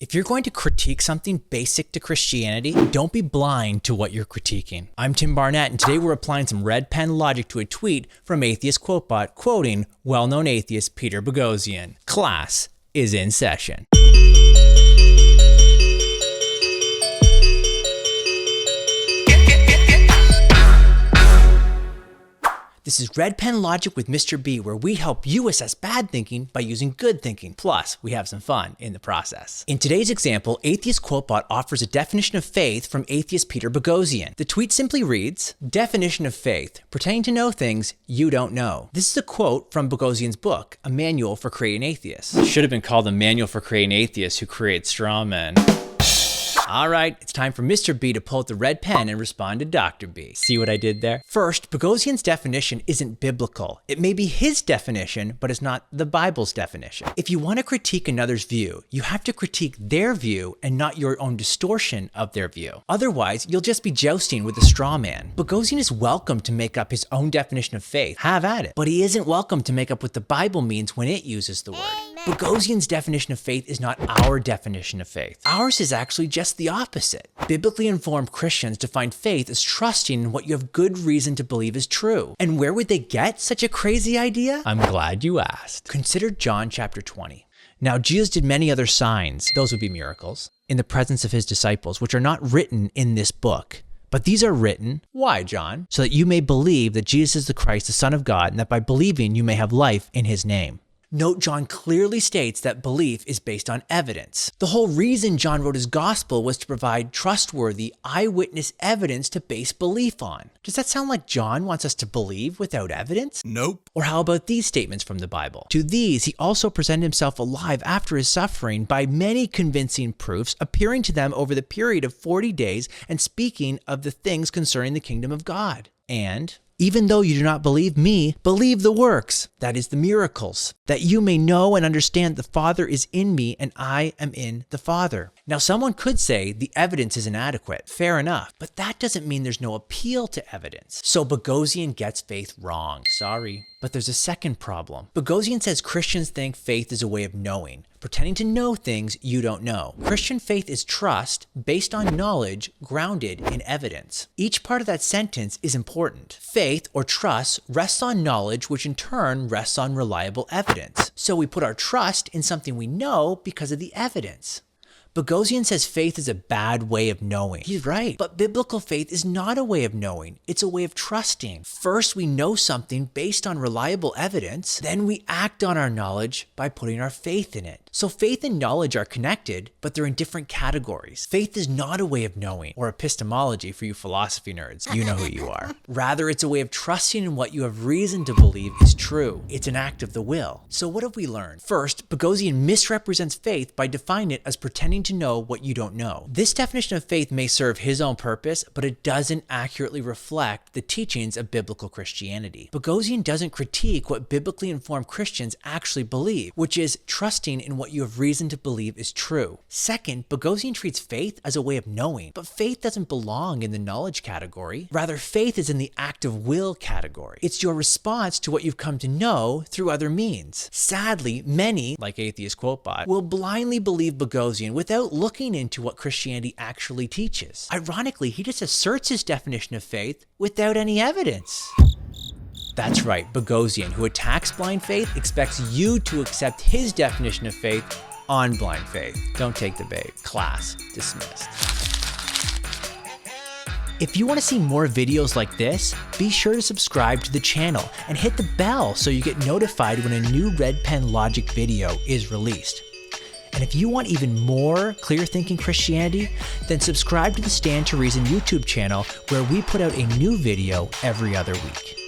If you're going to critique something basic to Christianity, don't be blind to what you're critiquing. I'm Tim Barnett, and today we're applying some red pen logic to a tweet from Atheist Quote Bot quoting well-known atheist Peter Boghossian. Class is in session. This is Red Pen Logic with Mr. B, where we help you assess bad thinking by using good thinking. Plus, we have some fun in the process. In today's example, Atheist Quote Bot offers a definition of faith from atheist Peter Boghossian. The tweet simply reads, definition of faith, pretending to know things you don't know. This is a quote from Boghossian's book, A Manual for Creating Atheists. It should have been called A Manual for Creating Atheists Who Create Straw Men. All right, it's time for Mr. B to pull out the red pen and respond to Dr. B. See what I did there? First, Boghossian's definition isn't biblical. It may be his definition, but it's not the Bible's definition. If you want to critique another's view, you have to critique their view and not your own distortion of their view. Otherwise, you'll just be jousting with a straw man. Boghossian is welcome to make up his own definition of faith. Have at it. But he isn't welcome to make up what the Bible means when it uses the word. Boghossian's definition of faith is not our definition of faith. Ours is actually just the opposite. Biblically informed Christians define faith as trusting in what you have good reason to believe is true. And where would they get such a crazy idea? I'm glad you asked. Consider John chapter 20. Now Jesus did many other signs, those would be miracles, in the presence of his disciples, which are not written in this book. But these are written, why, John? So that you may believe that Jesus is the Christ, the Son of God, and that by believing you may have life in his name. Note, John clearly states that belief is based on evidence. The whole reason John wrote his gospel was to provide trustworthy eyewitness evidence to base belief on. Does that sound like John wants us to believe without evidence? Nope. Or how about these statements from the Bible? To these he also presented himself alive after his suffering by many convincing proofs, appearing to them over the period of 40 days and speaking of the things concerning the kingdom of God. And even though you do not believe me, believe the works, that is the miracles, that you may know and understand the Father is in me and I am in the Father. Now someone could say the evidence is inadequate. Fair enough, but that doesn't mean there's no appeal to evidence. So Boghossian gets faith wrong. Sorry. But there's a second problem. Boghossian says Christians think faith is a way of knowing, pretending to know things you don't know. Christian faith is trust based on knowledge grounded in evidence. Each part of that sentence is important. Faith or trust rests on knowledge, which in turn rests on reliable evidence. So we put our trust in something we know because of the evidence. Boghossian says faith is a bad way of knowing. He's right, but biblical faith is not a way of knowing. It's a way of trusting. First, we know something based on reliable evidence. Then we act on our knowledge by putting our faith in it. So faith and knowledge are connected, but they're in different categories. Faith is not a way of knowing, or epistemology for you philosophy nerds. You know who you are. Rather, it's a way of trusting in what you have reason to believe is true. It's an act of the will. So what have we learned? First, Boghossian misrepresents faith by defining it as pretending to know what you don't know. This definition of faith may serve his own purpose, but it doesn't accurately reflect the teachings of biblical Christianity. Boghossian doesn't critique what biblically informed Christians actually believe, which is trusting in what you have reason to believe is true. Second, Boghossian treats faith as a way of knowing, but faith doesn't belong in the knowledge category. Rather, faith is in the act of will category. It's your response to what you've come to know through other means. Sadly, many, like Atheist Quote Bot, will blindly believe Boghossian without looking into what Christianity actually teaches. Ironically, he just asserts his definition of faith without any evidence. That's right, Boghossian, who attacks blind faith, expects you to accept his definition of faith on blind faith. Don't take the bait. Class dismissed. If you want to see more videos like this, be sure to subscribe to the channel and hit the bell so you get notified when a new Red Pen Logic video is released. And if you want even more clear thinking Christianity, then subscribe to the Stand to Reason YouTube channel, where we put out a new video every other week.